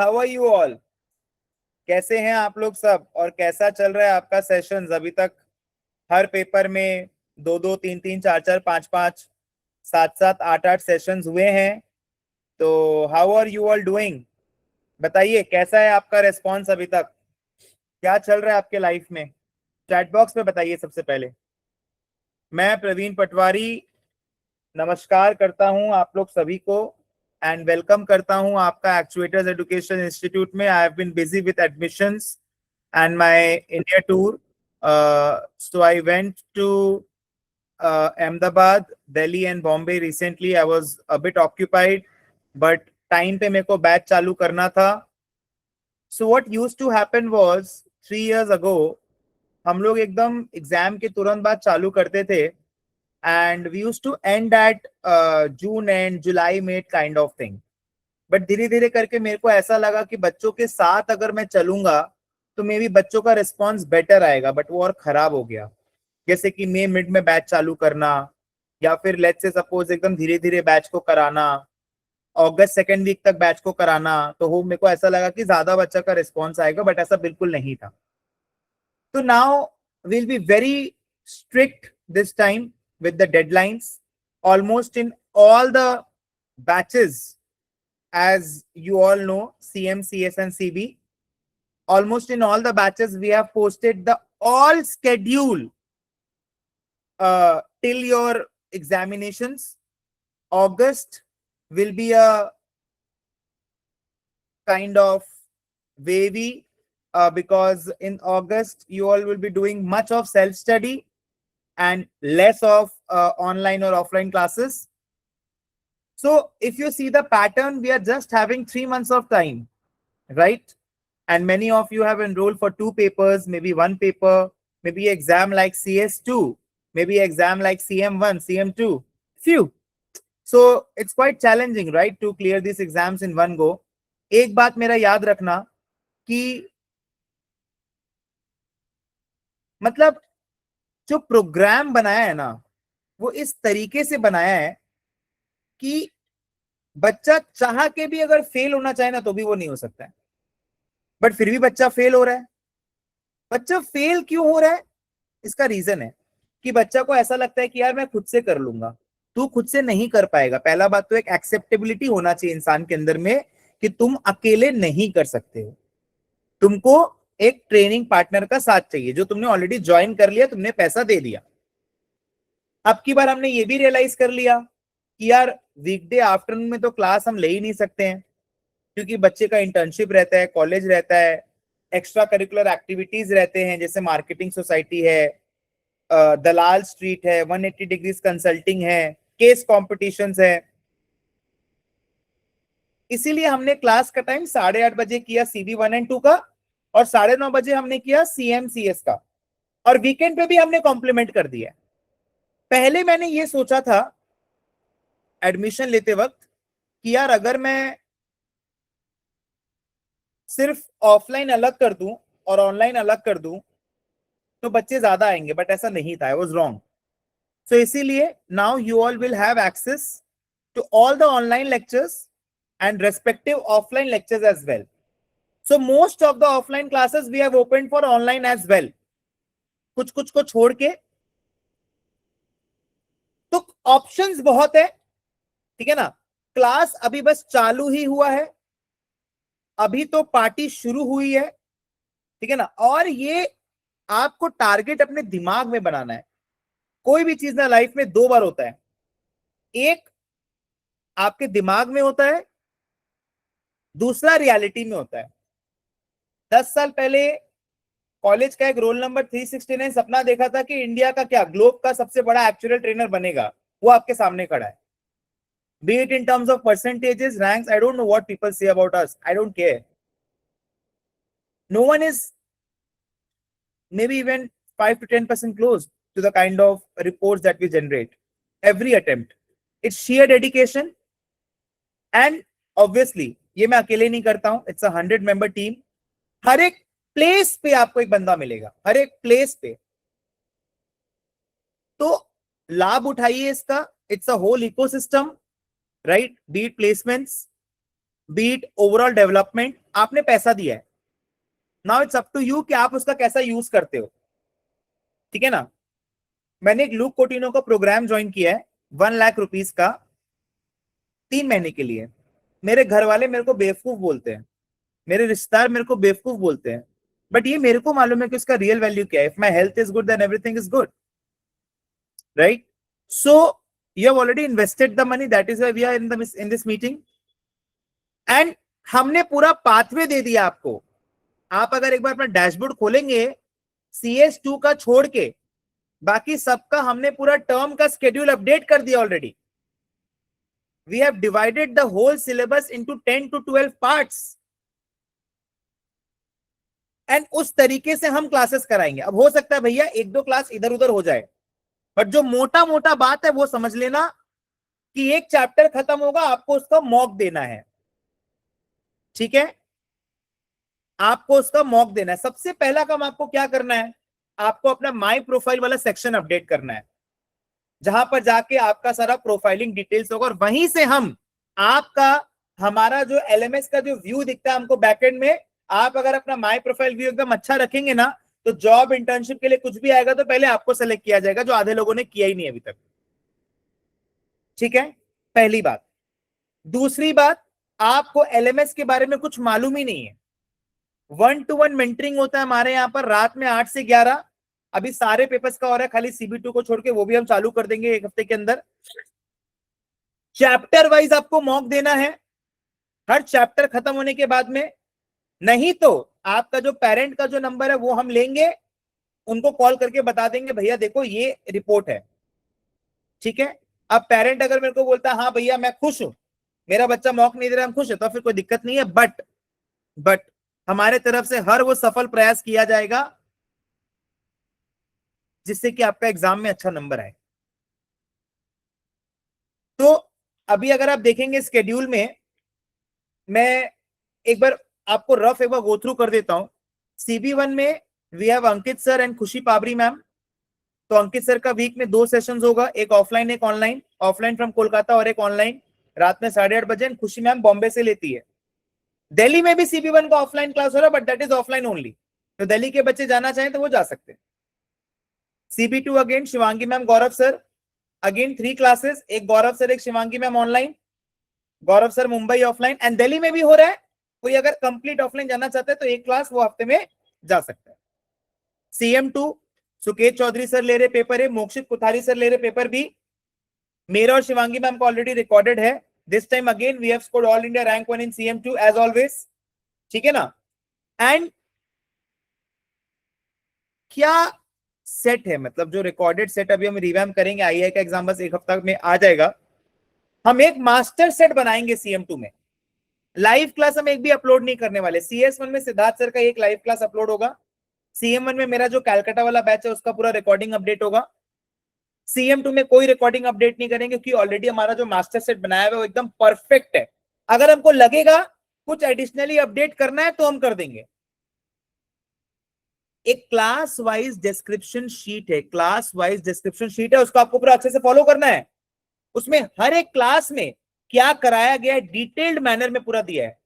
How are you all? कैसे हैं आप लोग सब और कैसा चल रहा है आपका सेशन? अभी तक हर पेपर में दो दो तीन तीन चार चार पांच पांच सात सात आठ आठ सेशंस हुए हैं। तो how are you all doing? बताइए कैसा है आपका रेस्पॉन्स अभी तक? क्या चल रहा है आपके लाइफ में? चैट बॉक्स में बताइए सबसे पहले। मैं प्रवीण पटवारी नमस्कार करता हूं आप लोग सभी को एंड वेलकम करता हूं आपका एक्चुएटर्स एजुकेशन इंस्टीट्यूट में। I have been busy with admissions and my India tour. So I went to Ahmedabad, Delhi and Bombay recently. I was a bit occupied, but time पे मेरे को batch चालू करना था. So what used to happen was 3 years ago, हम लोग एकदम exam के तुरंत बाद चालू करते थे and we used to end at June and July mid kind of thing. But धीरे धीरे करके मेरे को ऐसा लगा कि बच्चों के साथ अगर मैं चलूंगा तो मे भी बच्चों का रिस्पॉन्स बेटर आएगा, बट वो और खराब हो गया। जैसे कि मई मिड में बैच चालू करना या फिर लेट्स से सपोज एकदम धीरे धीरे बैच को कराना, अगस्त सेकेंड वीक तक बैच को कराना, तो वो मेरे को ऐसा लगा कि ज्यादा बच्चा का रिस्पॉन्स आएगा, बट ऐसा बिल्कुल नहीं था। तो now will be very strict this time with the deadlines almost in all the batches. As you all know, CM, CS and CB, almost in all the batches we have posted the all schedule till your examinations. August will be a kind of wavy because in August you all will be doing much of self study and less of online or offline classes. So if you see the pattern, we are just having 3 months of time, right? And many of you have enrolled for 2 papers, maybe 1 paper, maybe exam like CS2, maybe exam like CM1, CM2, few. So it's quite challenging, right, to clear these exams in one go. एक बात मेरा याद रखना कि मतलब जो programme बनाया है ना, वो इस तरीके से बनाया है कि बच्चा चाह के भी अगर फेल होना चाहे ना तो भी वो नहीं हो सकता है, बट फिर भी बच्चा फेल हो रहा है। बच्चा फेल क्यों हो रहा है? इसका रीजन है कि बच्चा को ऐसा लगता है कि यार मैं खुद से कर लूंगा। तू खुद से नहीं कर पाएगा। पहला बात तो एक एक्सेप्टेबिलिटी होना चाहिए इंसान के अंदर में कि तुम अकेले नहीं कर सकते हो। तुमको एक ट्रेनिंग पार्टनर का साथ चाहिए जो तुमने ऑलरेडी ज्वाइन कर लिया, तुमने पैसा दे दिया। अब की बार हमने ये भी रियलाइज कर लिया कि यार वीकडे आफ्टरनून में तो क्लास हम ले ही नहीं सकते हैं क्योंकि बच्चे का इंटर्नशिप रहता है, कॉलेज रहता है, एक्स्ट्रा करिकुलर एक्टिविटीज रहते हैं, जैसे मार्केटिंग सोसाइटी है, दलाल स्ट्रीट है, 180 डिग्रीज कंसल्टिंग है, केस कॉम्पिटिशंस है। इसीलिए हमने क्लास का टाइम 8:30 बजे किया CB1 and 2 का, और 9:30 बजे हमने किया CM CS का, और वीकेंड पे भी हमने कॉम्प्लीमेंट कर दिया। पहले मैंने ये सोचा था एडमिशन लेते वक्त कि यार अगर मैं सिर्फ ऑफलाइन अलग कर दूं और ऑनलाइन अलग कर दूं तो बच्चे ज्यादा आएंगे, बट ऐसा नहीं था। I was wrong. सो इसीलिए now you all will have access to all the online lectures and respective offline lectures as well. So most of the offline classes we have opened for online as well. कुछ कुछ को छोड़ के तो options बहुत है, ठीक है ना। क्लास अभी बस चालू ही हुआ है, अभी तो पार्टी शुरू हुई है, ठीक है ना। और ये आपको टारगेट अपने दिमाग में बनाना है। कोई भी चीज ना लाइफ में 2 बार होता है, एक आपके दिमाग में होता है, दूसरा रियलिटी में होता है। 10 साल पहले कॉलेज का एक रोल नंबर 369 सपना देखा था कि इंडिया का क्या ग्लोब का सबसे बड़ा एक्चुअल ट्रेनर बनेगा। वो आपके सामने खड़ा है। Be it in terms of percentages, ranks, I don't know what people say about us. I don't care. No one is maybe even 5 to 10% close to the kind of reports that we generate. Every attempt. It's sheer dedication. And obviously, ये मैं अकेले नहीं करता हूं. It's a 100-member team. हर एक place पे आपको एक बंदा मिलेगा, हर एक प्लेस पे। तो लाभ उठाइए इसका। It's a whole ecosystem, right? Be it placements, be it overall development, आपने पैसा दिया है, now it's up to you कि आप उसका कैसा यूज करते हो, ठीक है ना। मैंने एक लूक कोटिनो का प्रोग्राम ज्वाइन किया है 1 लाख रुपीज का 3 महीने के लिए। मेरे घर वाले मेरे को बेवकूफ बोलते हैं, मेरे रिश्तेदार मेरे को बेवकूफ बोलते हैं, बट ये मेरे को मालूम है कि उसका रियल वैल्यू क्या है। If my health is good then everything is good, right. So you have already invested the money, that is why we are in this meeting, and हमने पूरा पाथवे दे दिया आपको। आप अगर एक बार अपना डैशबोर्ड खोलेंगे CS2 का छोड़ के, बाकी सबका हमने पूरा टर्म का स्केड्यूल अपडेट कर दिया already. We have divided the whole syllabus into 10 to 12 parts, and उस तरीके से हम क्लासेस कराएंगे। अब हो सकता है भैया 1-2 क्लास इधर उधर हो जाए, बट जो मोटा मोटा बात है वो समझ लेना कि एक चैप्टर खत्म होगा, आपको उसका मॉक देना है, ठीक है। आपको उसका मॉक देना है। सबसे पहला काम आपको क्या करना है, आपको अपना माई प्रोफाइल वाला सेक्शन अपडेट करना है, जहां पर जाके आपका सारा प्रोफाइलिंग डिटेल्स होगा, और वहीं से हम आपका हमारा जो LMS का जो व्यू दिखता है हमको बैकएंड में, आप अगर अपना माई प्रोफाइल व्यू एकदम अच्छा रखेंगे ना, तो जॉब इंटर्नशिप के लिए कुछ भी आएगा तो पहले आपको सेलेक्ट किया जाएगा, जो आधे लोगों ने किया ही नहीं अभी तक, ठीक है। पहली बात। दूसरी बात, आपको LMS के बारे में कुछ मालूम ही नहीं है। 1-to-1 मेंटरिंग होता है हमारे यहाँ पर रात में 8 से 11। अभी सारे पेपर्स का हो रहा है, खाली CB2 को छोड़ के, वो भी हम चालू कर देंगे 1 हफ्ते के अंदर। चैप्टर वाइज आपको मॉक देना है हर चैप्टर खत्म होने के बाद में, नहीं तो आपका जो पेरेंट का जो नंबर है वो हम लेंगे, उनको कॉल करके बता देंगे भैया देखो ये रिपोर्ट है, ठीक है। अब पेरेंट अगर मेरे को बोलता है हाँ भैया मैं खुश हूं, मेरा बच्चा मॉक नहीं दे रहा, हम खुश है, तो फिर कोई दिक्कत नहीं है। बट हमारे तरफ से हर वो सफल प्रयास किया जाएगा जिससे कि आपका एग्जाम में अच्छा नंबर आए। तो अभी अगर आप देखेंगे स्केड्यूल में, मैं एक बार आपको रफ एक बार गो थ्रू कर देता हूं। CB1 में we have Ankit sir and Khushi Pabri ma'am. तो अंकित सर का वीक में 2 सेशंस होगा, एक ऑफलाइन एक ऑनलाइन, ऑफलाइन फ्रॉम कोलकाता और एक ऑनलाइन रात में 8:30 बजे। खुशी मैम बॉम्बे से लेती है। दिल्ली में भी CB1 का ऑफलाइन क्लास हो रहा है, but that is offline only, तो दिल्ली के बच्चे जाना चाहें तो वो जा सकते हैं। CB2 अगेन शिवांगी मैम गौरव सर, अगेन 3 क्लासेस, एक गौरव सर एक Shivangi ma'am online, Gaurav sir Mumbai offline, and Delhi में भी हो रहा है। कोई अगर कंप्लीट ऑफलाइन जाना चाहता है तो एक क्लास वो हफ्ते में जा सकता है। CM2 सुकेत चौधरी सर ले रहे पेपर है, मोक्षित कुथारी सर ले रहे पेपर भी, मेरा और शिवांगी मैम का ऑलरेडी रिकॉर्डेड है। This time again we have scored all India rank 1 in CM2 as always, ठीक है ना। एंड क्या सेट है, मतलब जो रिकॉर्डेड सेट अभी हम रिवैम्प करेंगे, IIA का एग्जाम बस 1 हफ्ता में आ जाएगा। हम एक मास्टर सेट बनाएंगे CM2 में। लाइव क्लास हम एक भी अपलोड नहीं करने वाले। CS1 में सिद्धार्थ सर का एक लाइव क्लास अपलोड होगा, CM1 में मेरा जो कैलकाटा वाला बैच है उसका पूरा रिकॉर्डिंग अपडेट होगा। CM2 में कोई रिकॉर्डिंग अपडेट नहीं करेंगे क्योंकि ऑलरेडी हमारा जो मास्टर सेट बनाया हुआ है वो एकदम परफेक्ट है। अगर हमको लगेगा कुछ एडिशनली अपडेट करना है तो हम कर देंगे। एक क्लास वाइज डिस्क्रिप्शन शीट है, क्लास वाइज डिस्क्रिप्शन शीट है, उसको आपको पूरा अच्छे से फॉलो करना है। उसमें हर एक क्लास में क्या कराया गया है डिटेल्ड मैनर में पूरा दिया है।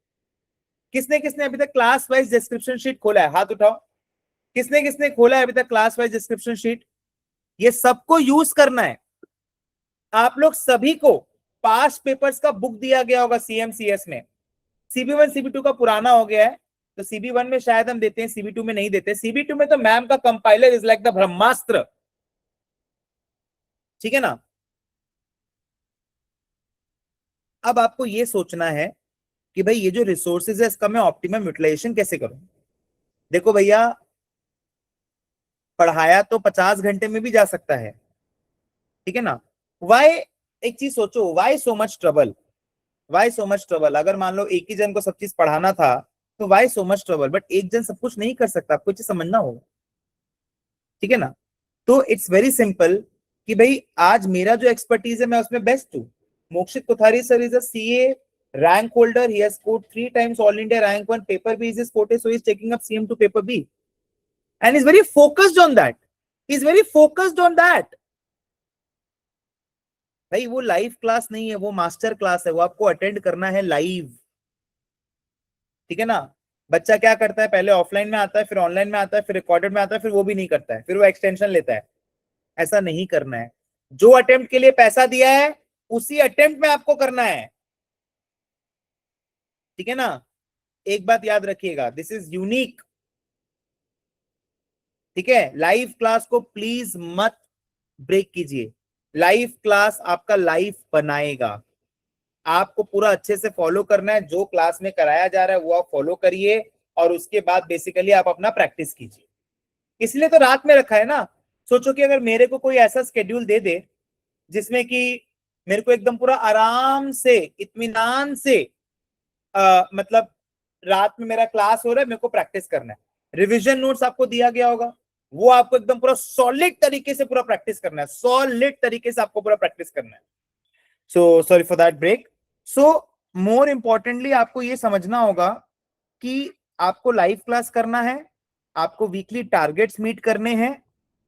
किसने किसने अभी तक क्लास वाइज डिस्क्रिप्शन शीट खोला है, हाथ उठाओ। किसने किसने खोला है अभी तक क्लास वाइज डिस्क्रिप्शन शीट? ये सबको यूज करना है। आप लोग सभी को पास्ट पेपर्स का बुक दिया गया होगा CMCS में। CB1 CB2 का पुराना हो गया है, तो CB1 में शायद हम देते हैं, CB2 में नहीं देते। CB2 में तो मैम का कंपाइलर इज लाइक द ब्रह्मास्त्र, ठीक है ना। अब आपको ये सोचना है कि भाई ये जो रिसोर्सेज है इसका मैं ऑप्टिमम यूटिलाइजेशन कैसे करूं। देखो भैया, पढ़ाया तो 50 घंटे में भी जा सकता है, ठीक है ना। वाई, एक चीज सोचो, why so much trouble, why so much trouble. अगर मान लो एक ही जन को सब चीज पढ़ाना था तो why so much trouble, but एक जन सब कुछ नहीं कर सकता, आपको चीज समझना होगा, ठीक है ना। तो इट्स वेरी सिंपल कि भाई आज मेरा जो एक्सपर्टीज है मैं उसमें बेस्ट हूँ। Mokshit Kothari sir is a CA rank holder, he has scored 3 times all India rank 1 paper B is his forte, so he is taking up CM2 paper B and is very focused on that, he is very focused on that। भाई वो live class नहीं है, वो master class है, वो आपको attend करना है लाइव। ठीक है ना। बच्चा क्या करता है, पहले ऑफलाइन में आता है, फिर ऑनलाइन में आता है, फिर रिकॉर्डेड में आता है, फिर वो भी नहीं करता है, फिर वो एक्सटेंशन लेता है। ऐसा नहीं करना है। जो अटेम्प्ट के लिए पैसा दिया है उसी अटेम्प्ट में आपको करना है। ठीक है ना। एक बात याद रखिएगा, दिस इज यूनिक। ठीक है, लाइव क्लास को प्लीज मत ब्रेक कीजिए। लाइव क्लास आपका लाइफ बनाएगा। आपको पूरा अच्छे से फॉलो करना है, जो क्लास में कराया जा रहा है वो आप फॉलो करिए, और उसके बाद बेसिकली आप अपना प्रैक्टिस कीजिए। इसलिए तो रात में रखा है ना। सोचो कि अगर मेरे को कोई ऐसा स्केड्यूल दे दे जिसमें कि मेरे को एकदम पूरा आराम से इत्मीनान से मतलब रात में मेरा क्लास हो रहा है, मेरे को प्रैक्टिस करना है, रिवीजन नोट्स आपको दिया गया होगा, वो आपको एकदम पूरा सॉलिड तरीके से पूरा प्रैक्टिस करना है, सॉलिड तरीके से आपको पूरा प्रैक्टिस करना है। So sorry for that break. So more importantly आपको ये समझना होगा कि आपको लाइव क्लास करना है, आपको वीकली टारगेट्स मीट करने हैं,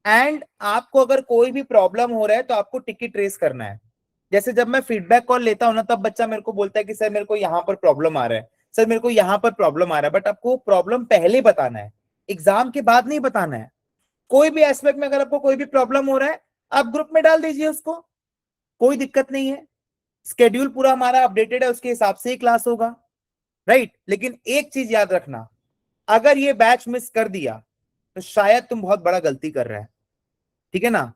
एंड आपको अगर कोई भी प्रॉब्लम हो रहा है तो आपको टिकट ट्रेस करना है। जैसे जब मैं फीडबैक कॉल लेता हूं ना, तब बच्चा मेरे को बोलता है कि सर मेरे को यहाँ पर प्रॉब्लम आ रहा है, सर मेरे को यहाँ पर प्रॉब्लम आ रहा है, बट आपको प्रॉब्लम पहले बताना है, एग्जाम के बाद नहीं बताना है। कोई भी एस्पेक्ट में अगर आपको कोई भी प्रॉब्लम हो रहा है, आप ग्रुप में डाल दीजिए उसको, कोई दिक्कत नहीं है। स्केड्यूल पूरा हमारा अपडेटेड है, उसके हिसाब से ही क्लास होगा, राइट। लेकिन एक चीज याद रखना, अगर ये बैच मिस कर दिया तो शायद तुम बहुत बड़ा गलती कर रहे हैं। ठीक है ना।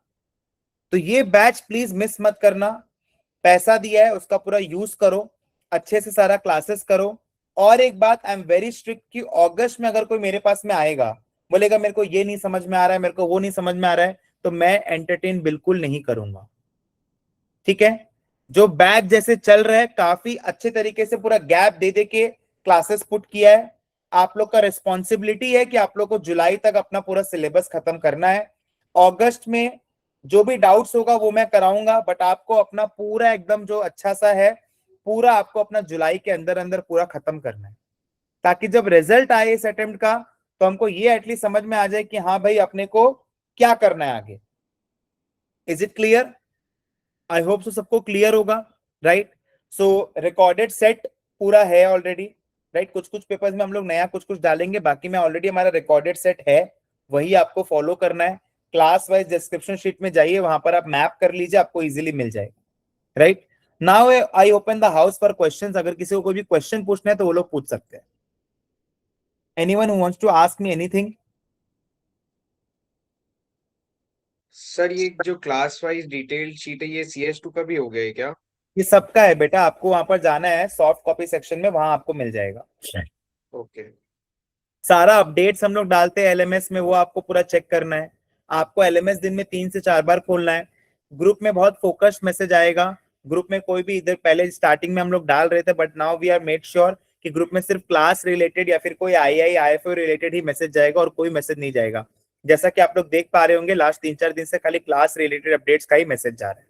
तो ये बैच प्लीज मिस मत करना। पैसा दिया है उसका पूरा यूज करो, अच्छे से सारा क्लासेस करो। और एक बात, आई एम वेरी स्ट्रिक्ट कि अगस्त में अगर कोई मेरे पास में आएगा, बोलेगा मेरे को ये नहीं समझ में आ रहा है, मेरे को वो नहीं समझ में आ रहा है, तो मैं एंटरटेन बिल्कुल नहीं करूंगा। ठीक है। जो बैच जैसे चल रहा है, काफी अच्छे तरीके से पूरा गैप दे दे के क्लासेस पुट किया है। आप लोग का रिस्पॉन्सिबिलिटी है कि आप लोग को जुलाई तक अपना पूरा सिलेबस खत्म करना है। अगस्त में जो भी डाउट्स होगा वो मैं कराऊंगा, बट आपको अपना पूरा एकदम जो अच्छा सा है पूरा आपको अपना जुलाई के अंदर अंदर पूरा खत्म करना है, ताकि जब रिजल्ट आए इस अटेम्प्ट का तो हमको ये एटलीस्ट समझ में आ जाए कि हाँ भाई अपने को क्या करना है आगे। Is it clear? I hope so सबको क्लियर होगा, राइट। सो रिकॉर्डेड सेट पूरा है ऑलरेडी, राइट। कुछ कुछ पेपर्स में हम लोग नया कुछ कुछ डालेंगे, बाकी में ऑलरेडी हमारा रिकॉर्डेड सेट है, वही आपको फॉलो करना है। क्लास वाइज डिस्क्रिप्शन शीट में जाइए, वहां पर आप मैप कर लीजिए, आपको इजीली मिल जाएगा, right. Now I open the house for questions. अगर किसी को कोई भी क्वेश्चन पूछना है तो वो लोग पूछ सकते हैं। Anyone who wants to ask me anything? Sir ये जो क्लास वाइज डिटेल्ड शीट है ये CS2 का भी हो गया है क्या? ये सबका है बेटा, आपको वहां पर जाना है सॉफ्ट कॉपी सेक्शन में, वहां आपको मिल जाएगा। ओके। सारा अपडेट्स हम लोग डालते हैं एलएमएस में, वो आपको पूरा चेक करना है। आपको एलएमएस दिन में 3 से 4 बार खोलना है। ग्रुप में बहुत फोकस्ड मैसेज आएगा। ग्रुप में कोई भी, इधर पहले स्टार्टिंग में हम लोग डाल रहे थे, but now we are made sure कि ग्रुप में सिर्फ क्लास रिलेटेड या फिर कोई IIFO रिलेटेड ही मैसेज जाएगा, और कोई मैसेज नहीं जाएगा। जैसा कि आप लोग देख पा रहे होंगे, लास्ट 3-4 दिन से खाली क्लास रिलेटेड अपडेट्स का ही मैसेज जा रहा है।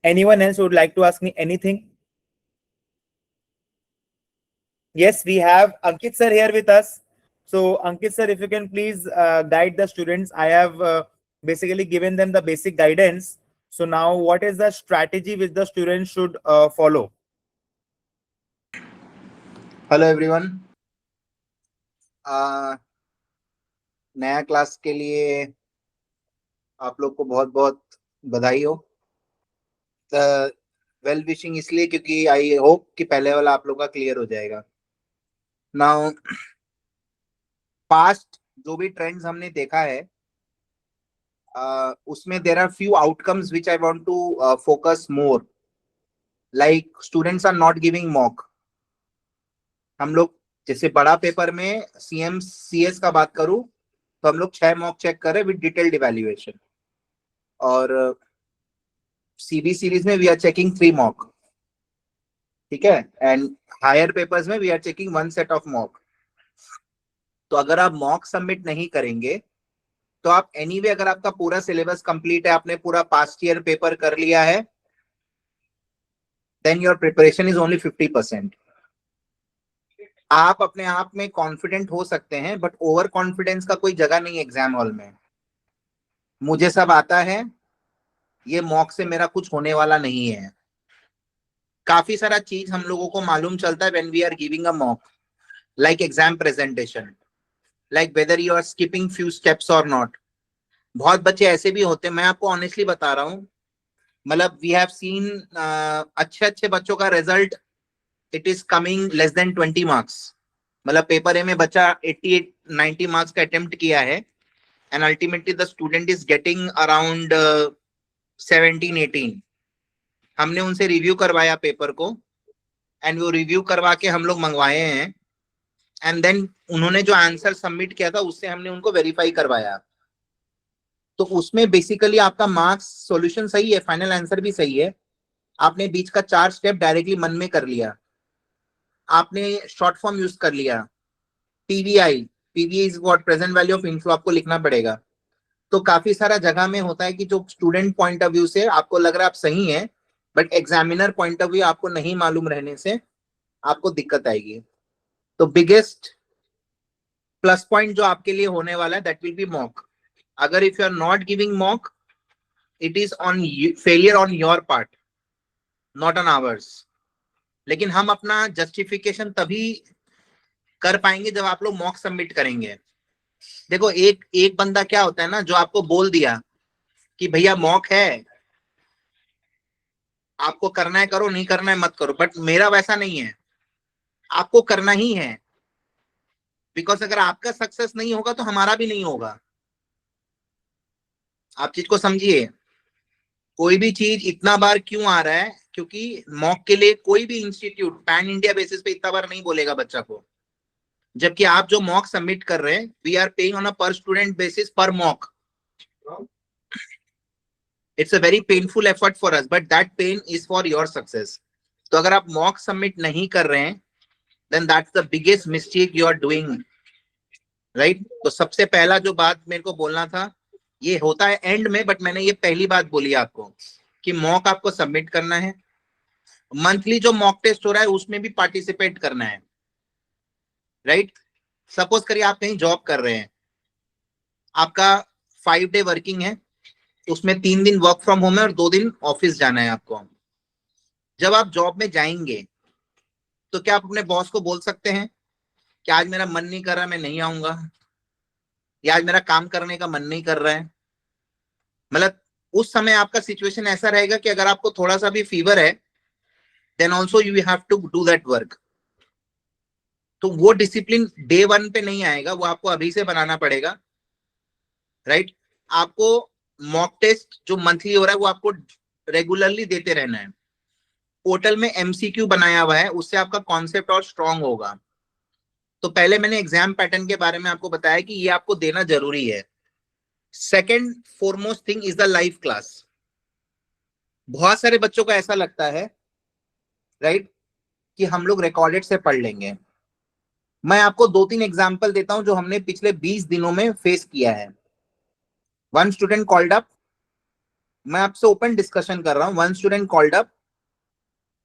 Anyone else would like to ask me anything? Yes, we have Ankit sir here with us. So, Ankit sir, if you can please guide the students. I have basically given them the basic guidance. So now, what is the strategy which the students should follow? Hello everyone. नया class के लिए आप लोग को बहुत बहुत बधाई हो। वेल विशिंग इसलिए क्योंकि आई होप कि पहले वाला आप लोग का क्लियर हो जाएगा। नाउ पास्ट जो भी ट्रेंड्स हमने देखा है उसमें there are few outcomes which I want to focus more, like students are not giving mock. हम लोग जैसे बड़ा पेपर में CMCS का बात करूं तो हम लोग 6 मॉक चेक करें विद डिटेल्ड इवैल्यूएशन, और CB सीरीज में वी आर चेकिंग 3 मॉक। ठीक है। एंड हायर पेपर्स में we are checking 1 set of mock. तो अगर आप मॉक सबमिट नहीं करेंगे तो आप एनीवे अगर आपका पूरा सिलेबस कंप्लीट है, आपने पूरा पास्ट ईयर पेपर कर लिया है, then your preparation is only 50%। आप अपने आप में कॉन्फिडेंट हो सकते हैं, बट ओवर कॉन्फिडेंस का कोई जगह नहीं एग्जाम हॉल में। मुझे सब आता है, ये मॉक से मेरा कुछ होने वाला नहीं है। काफी सारा चीज हम लोगों को मालूम चलता है when we are giving a mock, like exam presentation, like whether you are skipping few steps और नॉट। बहुत बच्चे ऐसे भी होते हैं, मैं आपको ऑनेस्टली बता रहा हूँ, मतलब वी हैव सीन अच्छे अच्छे बच्चों का result it is coming less than 20 marks. मतलब पेपर ए में बच्चा 88-90 मार्क्स का अटेम्प्ट किया है and ultimately the student is getting around 17-18। हमने उनसे रिव्यू करवाया पेपर को एंड वो रिव्यू करवा के हम लोग मंगवाए हैं एंड देन उन्होंने जो आंसर सबमिट किया था उससे हमने उनको वेरीफाई करवाया। तो उसमें बेसिकली आपका मार्क्स सॉल्यूशन सही है, फाइनल आंसर भी सही है, आपने बीच का 4 स्टेप डायरेक्टली मन में कर लिया, आपने शॉर्ट फॉर्म यूज कर लिया, PVI, PVI is what present value of inflow आपको लिखना पड़ेगा। तो काफी सारा जगह में होता है कि जो स्टूडेंट पॉइंट ऑफ व्यू से आपको लग रहा है आप सही है, but examiner point of view आपको नहीं मालूम रहने से आपको दिक्कत आएगी। तो बिगेस्ट प्लस पॉइंट जो आपके लिए होने वाला है दैट विल बी मॉक। अगर if you are not giving mock, it is on failure on your part, not on ours. लेकिन हम अपना जस्टिफिकेशन तभी कर पाएंगे जब आप लोग मॉक सबमिट करेंगे। देखो एक एक बंदा क्या होता है ना, जो आपको बोल दिया कि भैया मॉक है, आपको करना है करो, नहीं करना है मत करो, बट मेरा वैसा नहीं है, आपको करना ही है, बिकॉज अगर आपका सक्सेस नहीं होगा तो हमारा भी नहीं होगा। आप चीज को समझिए, कोई भी चीज इतना बार क्यों आ रहा है, क्योंकि मॉक के लिए कोई भी इंस्टीट्यूट पैन इंडिया बेसिस पे इतना बार नहीं बोलेगा बच्चा को, जबकि आप जो मॉक सबमिट कर रहे हैं we are paying on a per student basis पर mock. It's a very painful effort for us, but that pain is for your success. तो अगर आप मॉक सबमिट नहीं कर रहे हैं then that's the biggest mistake you are doing, right. तो सबसे पहला जो बात मेरे को बोलना था, ये होता है एंड में, बट मैंने ये पहली बात बोली आपको कि मॉक आपको सबमिट करना है। मंथली जो मॉक टेस्ट हो रहा है उसमें भी पार्टिसिपेट करना है, राइट। सपोज करिए आप कहीं जॉब कर रहे हैं, आपका 5 डे वर्किंग है, उसमें 3 दिन वर्क फ्रॉम होम है और 2 दिन ऑफिस जाना है आपको। जब आप जॉब में जाएंगे तो क्या आप अपने बॉस को बोल सकते हैं कि आज मेरा मन नहीं कर रहा, मैं नहीं आऊंगा, या आज मेरा काम करने का मन नहीं कर रहा है? मतलब उस समय आपका सिचुएशन ऐसा रहेगा कि अगर आपको थोड़ा सा भी फीवर है then also you have to do that work. तो वो डिसिप्लिन डे 1 पे नहीं आएगा, वो आपको अभी से बनाना पड़ेगा, राइट। आपको मॉक टेस्ट जो मंथली हो रहा है वो आपको रेगुलरली देते रहना है। पोर्टल में एमसीक्यू बनाया हुआ है, उससे आपका कॉन्सेप्ट और स्ट्रांग होगा। तो पहले मैंने एग्जाम पैटर्न के बारे में आपको बताया कि ये आपको देना जरूरी है। Second foremost thing is the live class. बहुत सारे बच्चों को ऐसा लगता है, राइट, कि हम लोग रिकॉर्डेड से पढ़ लेंगे। मैं आपको 2-3 एग्जाम्पल देता हूं जो हमने पिछले 20 दिनों में फेस किया है। वन स्टूडेंट कॉल्ड अप, मैं आपसे ओपन डिस्कशन कर रहा हूं, वन स्टूडेंट कॉल्ड अप,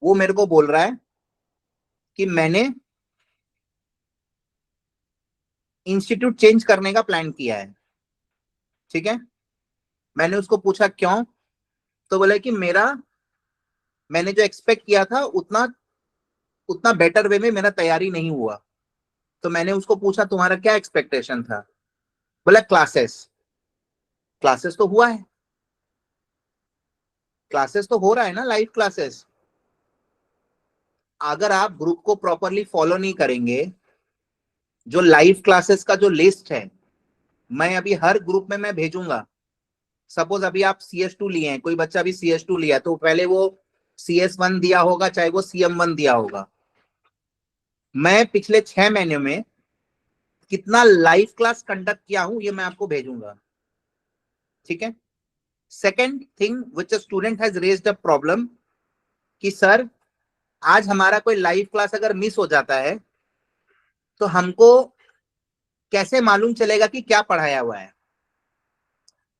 वो मेरे को बोल रहा है कि मैंने इंस्टीट्यूट चेंज करने का प्लान किया है। ठीक है, मैंने उसको पूछा क्यों, तो बोला कि मैंने जो एक्सपेक्ट किया था उतना उतना बेटर वे में मेरा तैयारी नहीं हुआ। तो मैंने उसको पूछा तुम्हारा क्या एक्सपेक्टेशन था, बोला क्लासेस। क्लासेस तो हुआ है, क्लासेस तो हो रहा है ना, लाइव क्लासेस। अगर आप ग्रुप को प्रॉपरली फॉलो नहीं करेंगे, जो लाइव क्लासेस का जो लिस्ट है मैं अभी हर ग्रुप में मैं भेजूंगा। सपोज अभी आप CS2 लिए हैं, कोई बच्चा भी CS2 लिया, तो पहले वो CS1 दिया होगा, चाहे वो CM1 दिया होगा। मैं पिछले 6 महीने में कितना लाइव क्लास कंडक्ट किया हूं ये मैं आपको भेजूंगा। ठीक है। Second thing which a student has raised a problem कि सर आज हमारा कोई लाइव क्लास अगर मिस हो जाता है तो हमको कैसे मालूम चलेगा कि क्या पढ़ाया हुआ है।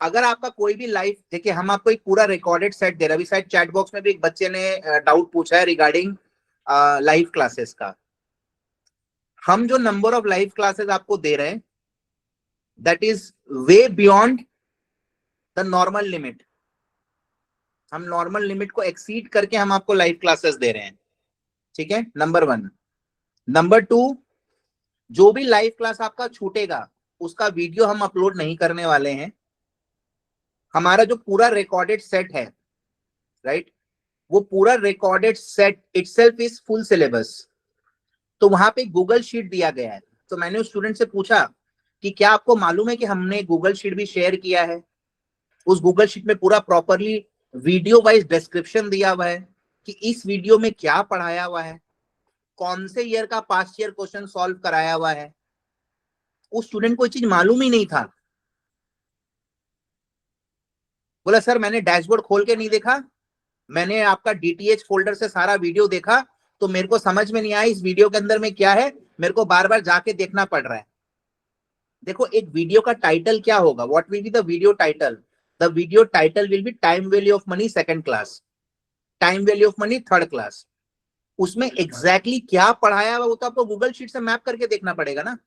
अगर आपका कोई भी लाइव, देखिए हम आपको एक पूरा रिकॉर्डेड सेट दे रहे हैं। अभी शायद चैट बॉक्स में भी एक बच्चे ने डाउट पूछा है रिगार्डिंग लाइव क्लासेस का। हम जो नंबर ऑफ लाइव क्लासेस आपको दे रहे हैं that is way beyond the normal limit. हम नॉर्मल लिमिट को एक्सीड करके हम आपको लाइव क्लासेस दे रहे हैं, ठीक है, नंबर 1। नंबर 2, जो भी लाइव क्लास आपका छूटेगा उसका वीडियो हम अपलोड नहीं करने वाले हैं। हमारा जो पूरा रिकॉर्डेड सेट है, राइट, वो पूरा recorded set itself is full syllabus. तो वहां पे गूगल शीट दिया गया है। तो मैंने उस स्टूडेंट से पूछा कि क्या आपको मालूम है कि हमने गूगल शीट भी शेयर किया है? उस गूगल शीट में पूरा प्रॉपरली वीडियो वाइज डिस्क्रिप्शन दिया हुआ है कि इस वीडियो में क्या पढ़ाया हुआ है, कौन से ईयर का पास्ट ईयर क्वेश्चन सॉल्व कराया हुआ है। उस स्टूडेंट को ये चीज मालूम ही नहीं था। बोला सर मैंने डैशबोर्ड खोल के नहीं देखा, मैंने आपका डीटीएच फोल्डर से सारा वीडियो देखा, तो मेरे को समझ में नहीं आया इस वीडियो के अंदर में क्या है, मेरे को बार बार जाके देखना पड़ रहा है। देखो एक वीडियो का टाइटल क्या होगा, what will be the video title? The video title will be time value of money second class, time value of money third class. उसमें एग्जैक्टली क्या पढ़ाया हुआ वो तो आपको गूगल शीट से मैप करके देखना पड़ेगा ना।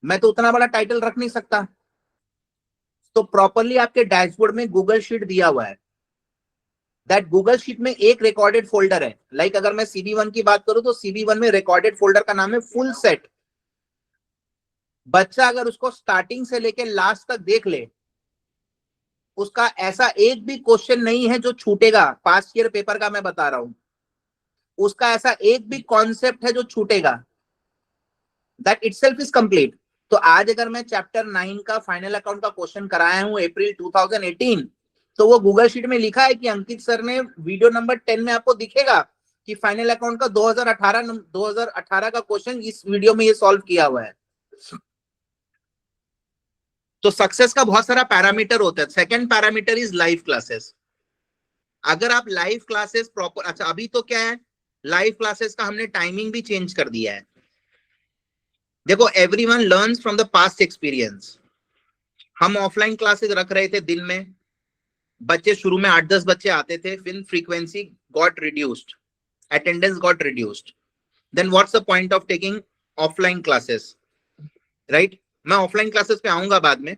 मैं तो उतना बड़ा टाइटल रख नहीं सकता। तो प्रॉपरली आपके डैशबोर्ड में गूगल शीट दिया हुआ है। दैट गूगल शीट में एक रिकॉर्डेड फोल्डर है। लाइक अगर मैं CB1 की बात करूं तो CB1 में रिकॉर्डेड फोल्डर का नाम है फुल सेट। बच्चा अगर उसको स्टार्टिंग से लेके लास्ट तक देख ले, उसका ऐसा एक भी क्वेश्चन नहीं है जो छूटेगा। पास्ट ईयर पेपर का मैं बता रहा हूं, उसका ऐसा एक भी कॉन्सेप्ट है जो छूटेगा। That itself is complete. तो आज अगर मैं चैप्टर 9 का फाइनल अकाउंट का क्वेश्चन कराया हूं अप्रैल 2018, तो वो गूगल शीट में लिखा है कि अंकित सर ने वीडियो नंबर 10 में आपको दिखेगा कि फाइनल अकाउंट का 2018 का क्वेश्चन इस वीडियो में ये सॉल्व किया हुआ है। तो सक्सेस का बहुत सारा पैरामीटर होता है। Second parameter is live classes. अगर आप लाइव क्लासेस प्रॉपर, अच्छा अभी तो क्या है, लाइव क्लासेस का हमने टाइमिंग भी चेंज कर दिया है। देखो everyone learns from the past experience. हम ऑफलाइन क्लासेस रख रहे थे दिन में, बच्चे शुरू में 8-10 बच्चे आते थे, फिर frequency got reduced, attendance got reduced, then what's the point of taking offline classes, right. मैं ऑफलाइन क्लासेस पे आऊंगा बाद में।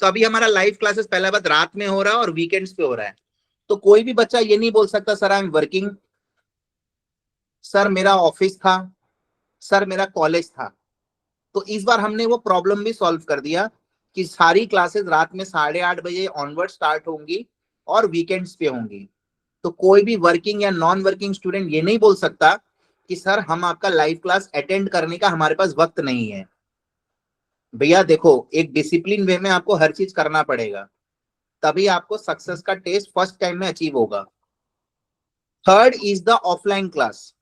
तो अभी हमारा लाइव क्लासेस पहला बात रात में हो रहा है और वीकेंड्स पे हो रहा है। तो कोई भी बच्चा ये नहीं बोल सकता sir I am working, sir मेरा ऑफिस था, सर मेरा कॉलेज था। तो इस बार हमने वो प्रॉब्लम भी सॉल्व कर दिया कि सारी क्लासेस रात में 8:30 बजे ऑनवर्ड स्टार्ट होंगी और वीकेंड्स पे होंगी। तो कोई भी वर्किंग या नॉन वर्किंग स्टूडेंट ये नहीं बोल सकता कि सर हम आपका लाइव क्लास अटेंड करने का हमारे पास वक्त नहीं है। भैया देखो एक डिसिप्लिन वे में आपको हर चीज करना पड़ेगा, तभी आपको सक्सेस का टेस्ट फर्स्ट टाइम में अचीव होगा। Third is the offline class.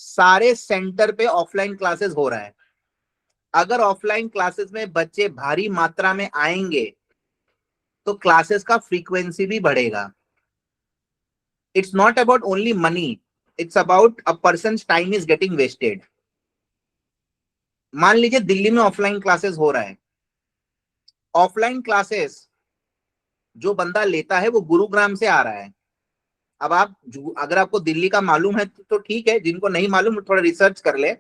सारे सेंटर पे ऑफलाइन क्लासेस हो रहा है। अगर ऑफलाइन क्लासेस में बच्चे भारी मात्रा में आएंगे तो क्लासेस का फ्रीक्वेंसी भी बढ़ेगा। It's not about only money, it's about a person time is getting wasted. मान लीजिए दिल्ली में ऑफलाइन क्लासेस हो रहा है, ऑफलाइन क्लासेस जो बंदा लेता है वो गुरुग्राम से आ रहा है। अब आप अगर आपको दिल्ली का मालूम है तो ठीक है, जिनको नहीं मालूम थोड़ा रिसर्च कर ले।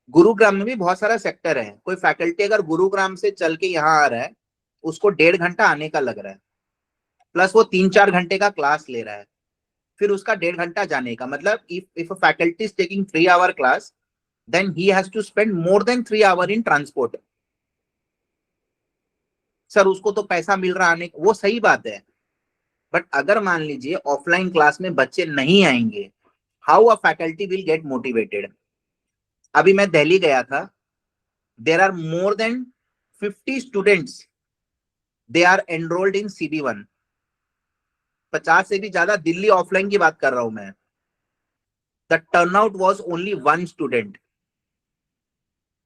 गुरुग्राम में भी बहुत सारा सेक्टर है। कोई फैकल्टी अगर गुरुग्राम से चल के यहाँ आ रहा है, उसको 1.5 घंटा आने का लग रहा है, प्लस वो 3-4 घंटे का क्लास ले रहा है, फिर उसका 1.5 घंटा जाने का। मतलब if a faculty is taking 3 hour class, then he has to spend more than 3 hour in transport. Sir उसको तो पैसा मिल रहा आने, वो सही बात है, बट अगर मान लीजिए ऑफलाइन क्लास में बच्चे नहीं आएंगे, how a faculty will get motivated? अभी मैं दिल्ली गया था, there are more than 50 students, they are enrolled in CB1। 50 से भी ज्यादा दिल्ली ऑफलाइन की बात कर रहा हूं मैं। The turnout was only 1 student.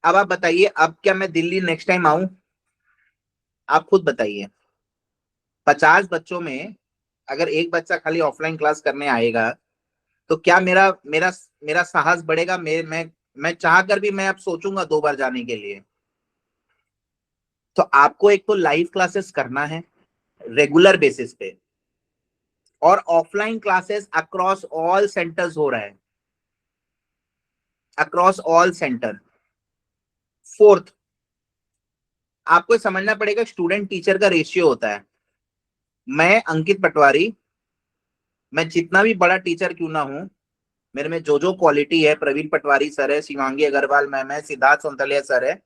अब आप बताइए, अब क्या मैं दिल्ली नेक्स्ट टाइम आऊं? आप खुद बताइए। 50 बच्चों में अगर एक बच्चा खाली ऑफलाइन क्लास करने आएगा तो क्या मेरा मेरा मेरा साहस बढ़ेगा? मैं चाह कर भी मैं अब सोचूंगा 2 बार जाने के लिए। तो आपको एक तो लाइव क्लासेस करना है रेगुलर बेसिस पे, और offline classes across all centres हो रहा है, अक्रॉस ऑल सेंटर। फोर्थ, आपको समझना पड़ेगा स्टूडेंट टीचर का रेशियो होता है। मैं अंकित पटवारी, मैं जितना भी बड़ा टीचर क्यों ना हूं, मेरे में जो क्वालिटी है, प्रवीण पटवारी सर है, शिवांगी अग्रवाल मैम है, सिद्धार्थ सोंतलिया सर है,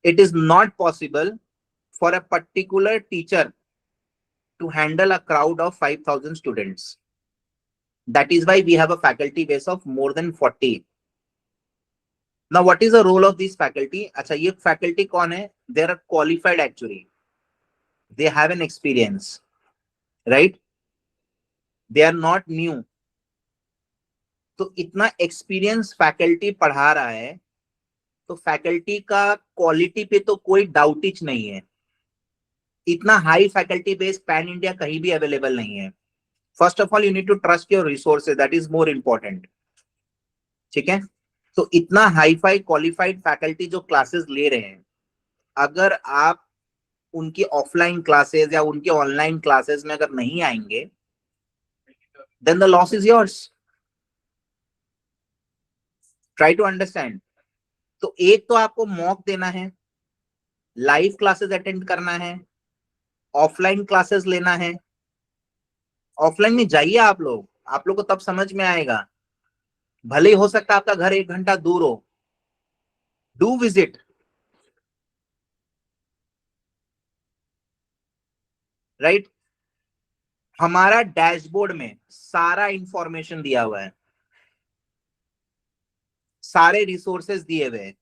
it is not possible for a particular teacher to handle a crowd of 5,000 students. That is why we have a faculty base of more than 40. Now, what is the role of this faculty? अच्छा, ये faculty कौन है? They are qualified actually. They have an experience, right? They are not new. तो इतना experience faculty पढ़ा रहा है, तो फैकल्टी का क्वालिटी पे तो कोई डाउटिच नहीं है. इतना high faculty base pan India कहीं भी अवेलेबल नहीं है. First of all you need to trust your resources, that is more important. ठीक है, तो इतना हाई फाई क्वालिफाइड फैकल्टी जो क्लासेस ले रहे हैं, अगर आप उनकी ऑफलाइन क्लासेस या उनके ऑनलाइन क्लासेस में अगर नहीं आएंगे, then the loss is yours. Try to understand. तो एक तो आपको मॉक देना है, लाइव क्लासेस अटेंड करना है, ऑफलाइन क्लासेस लेना है. ऑफलाइन में जाइए आप लोग को तब समझ में आएगा. भले ही हो सकता है आपका घर 1 घंटा दूर हो, डू विजिट. राइट, हमारा डैशबोर्ड में सारा इंफॉर्मेशन दिया हुआ है, सारे रिसोर्सेज दिए हुए हैं.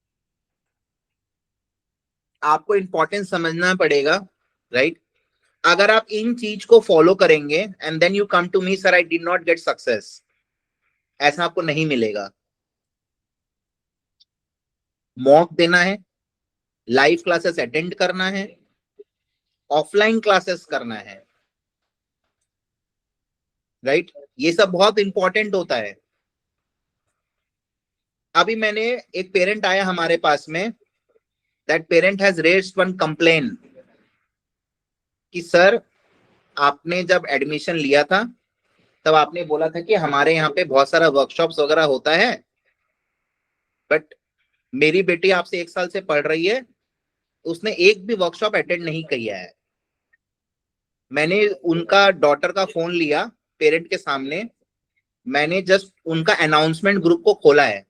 आपको इंपॉर्टेंस समझना पड़ेगा. राइट, अगर आप इन चीज को फॉलो करेंगे and then you come to me, sir I did not get success, ऐसा आपको नहीं मिलेगा. मॉक देना है, लाइव क्लासेस अटेंड करना है, ऑफलाइन क्लासेस करना है. राइट, ये सब बहुत इंपॉर्टेंट होता है. अभी मैंने एक पेरेंट आया हमारे पास में, that parent has raised one complain कि सर आपने जब एडमिशन लिया था तब आपने बोला था कि हमारे यहाँ पे बहुत सारा वर्कशॉप्स वगैरह होता है, बट मेरी बेटी आपसे 1 साल से पढ़ रही है, उसने एक भी वर्कशॉप अटेंड नहीं किया है. मैंने उनका डॉटर का फोन लिया पेरेंट के सामने, मैंने जस्ट उनका अनाउंसमेंट ग्रुप को खोला है.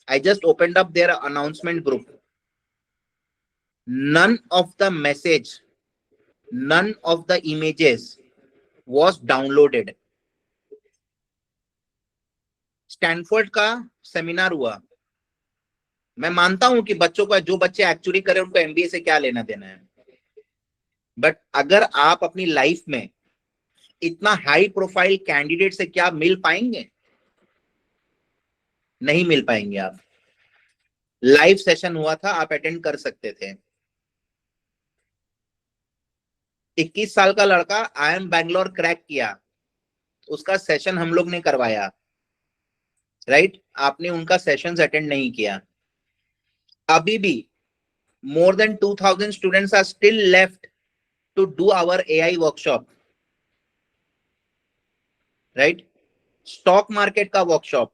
I just opened up their announcement group. None of the message, none of the images was downloaded. Stanford का सेमिनार हुआ. मैं मानता हूं कि बच्चों को, जो बच्चे एक्चुअली करें उनको एमबीए से क्या लेना देना है, बट अगर आप अपनी लाइफ में इतना हाई प्रोफाइल कैंडिडेट से क्या मिल पाएंगे? नहीं मिल पाएंगे. आप लाइव सेशन हुआ था, आप अटेंड कर सकते थे. 21 साल का लड़का IIM बैंगलोर क्रैक किया, उसका सेशन हम लोग ने करवाया. राइट, आपने उनका सेशंस अटेंड नहीं किया. अभी भी more than 2,000 students are still left to do our AI workshop. Right, stock market का वर्कशॉप,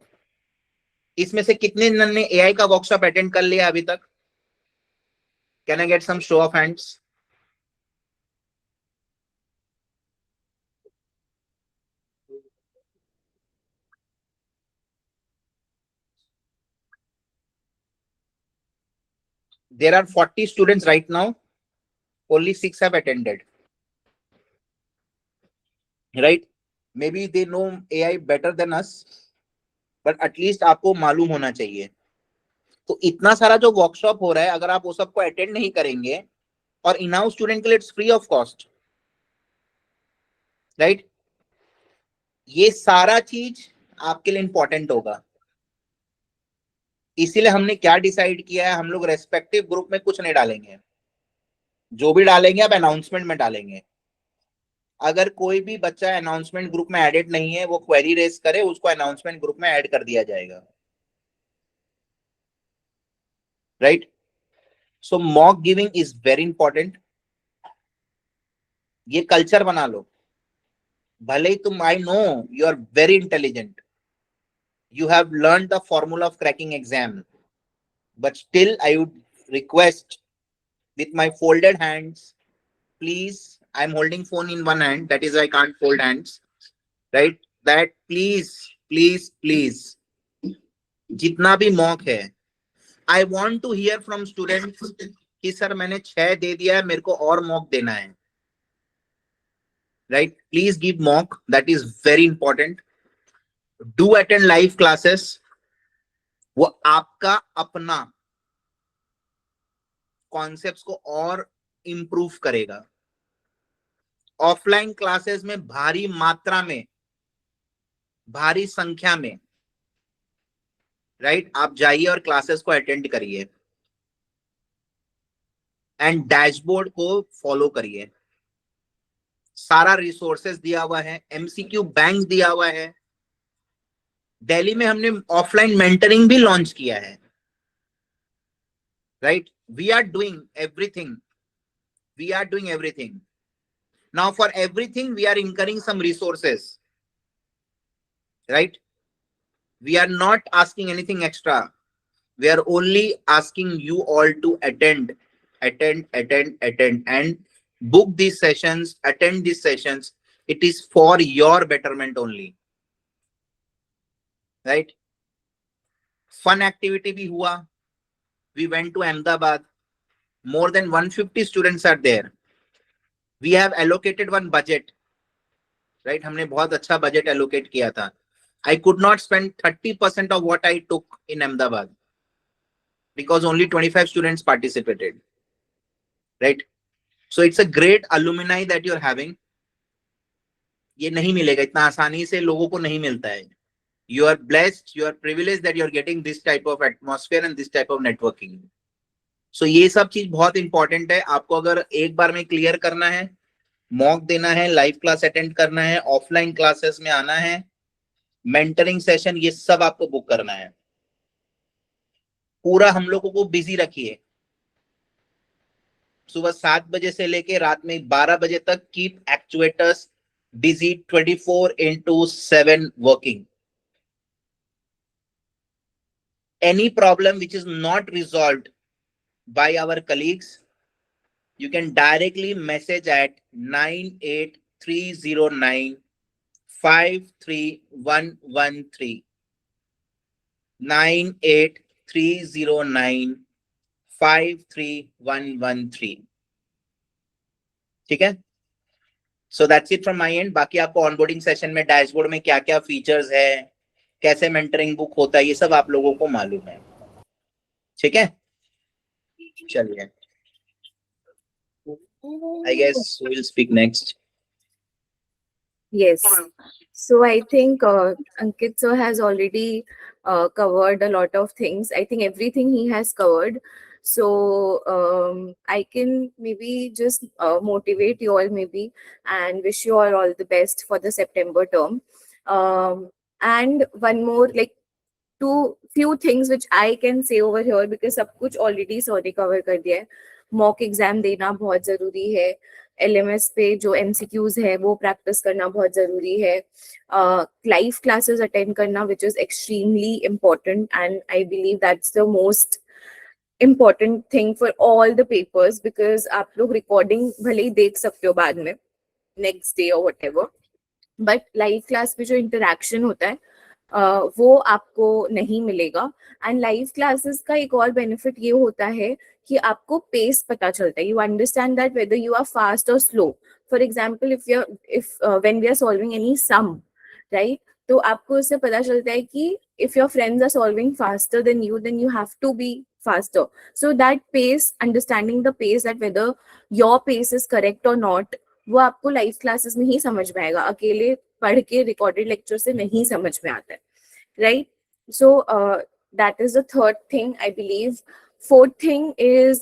इसमें से कितने ने AI का वर्कशॉप अटेंड कर लिया अभी तक? Can I get some show of hands? There are 40 students right now, only 6 have attended. Right, maybe they know AI better than us, but at least आपको मालूम होना चाहिए. तो इतना सारा जो वर्कशॉप हो रहा है, अगर आप वो सबको अटेंड नहीं करेंगे, और इन हाउस स्टूडेंट के लिए it's free of cost. Right, ये सारा चीज आपके लिए इंपॉर्टेंट होगा. इसीलिए हमने क्या डिसाइड किया है, हम लोग रेस्पेक्टिव ग्रुप में कुछ नहीं डालेंगे. जो भी डालेंगे आप अनाउंसमेंट में डालेंगे. अगर कोई भी बच्चा अनाउंसमेंट ग्रुप में एडेड नहीं है, वो क्वेरी रेज करे, उसको अनाउंसमेंट ग्रुप में ऐड कर दिया जाएगा. Right, so mock giving is very important. ये कल्चर बना लो. भले ही तुम, I know you are very intelligent, you have learned the formula of cracking exam, but still I would request with my folded hands, please I'm holding phone in one hand, that is I can't fold hands, right? That please जितना भी mock है, I want to hear from students कि sir मैंने 6 दे दिया है, मेरे को और मॉक देना है, right? Please give mock, that is very important. Do attend live classes, वो आपका अपना कॉन्सेप्ट्स को और इंप्रूव करेगा. ऑफलाइन क्लासेस में भारी मात्रा में, भारी संख्या में, राइट, आप जाइए और क्लासेस को अटेंड करिए एंड डैशबोर्ड को फॉलो करिए. सारा रिसोर्सेज दिया हुआ है, एमसीक्यू बैंक दिया हुआ है. दिल्ली में हमने ऑफलाइन मेंटरिंग भी लॉन्च किया है, right? We are doing everything, we are doing everything. Now for everything we are incurring some resources, right? We are not asking anything extra, we are only asking you all to attend and book these sessions, attend these sessions. It is for your betterment only, right? Fun activity bhi hua. We went to Ahmedabad, more than 150 students are there. We have allocated one budget, right? हमने बहुत अच्छा budget allocate किया था. I could not spend 30% of what I took in Ahmedabad because only 25 students participated, right? So it's a great alumni that you're having. ये नहीं मिलेगा इतना आसानी से, लोगों को नहीं मिलता है. You are blessed, you are privileged that you're getting this type of atmosphere and this type of networking. So ये सब चीज बहुत इंपॉर्टेंट है. आपको अगर एक बार में क्लियर करना है, मॉक देना है, लाइव क्लास अटेंड करना है, ऑफलाइन क्लासेस में आना है, मेंटरिंग सेशन, ये सब आपको बुक करना है. पूरा हम लोगों को बिजी रखिए. सुबह 7 बजे से लेके रात में 12 बजे तक keep actuators busy 24/7 working. Any problem which is not resolved by our colleagues, you can directly message at 98309 53113. 98309 53113. ठीक है? So that's it from my end. बाकी आपको ऑनबोर्डिंग सेशन में डैशबोर्ड में क्या क्या फीचर्स है, कैसे मेंटरिंग बुक होता है, ये सब आप लोगों को मालूम है. ठीक है, चलिए. I guess we will speak next. Yes. So I think Ankit sir has already covered a lot of things. I think everything he has covered. So I can maybe just motivate you all maybe and wish you all the best for the September term. And one more, like, few things which I can say over here because सब कुछ already sir ने cover कर दिया है. Mock exam देना बहुत जरूरी है. LMS पे जो MCQs है वो प्रैक्टिस करना बहुत जरूरी है. लाइव क्लासेस अटेंड करना which is extremely important and I believe that's the most important thing for all the papers because आप लोग recording भले ही देख सकते हो बाद में next day or whatever, but live class में जो interaction होता है वो आपको नहीं मिलेगा. एंड लाइव क्लासेस का एक और बेनिफिट ये होता है कि आपको पेस पता चलता है. You understand that whether you are fast or slow. For example if when we are solving any sum, right, तो आपको उससे पता चलता है कि if your friends are solving faster than you have to be faster. So that pace, understanding the pace, that whether your pace is correct or not, वो आपको live classes में ही समझ में आएगा. अकेले पढ़ के रिकॉर्डेड लेक्चर से नहीं समझ में आता है, right? So that is the third thing I believe. Fourth thing is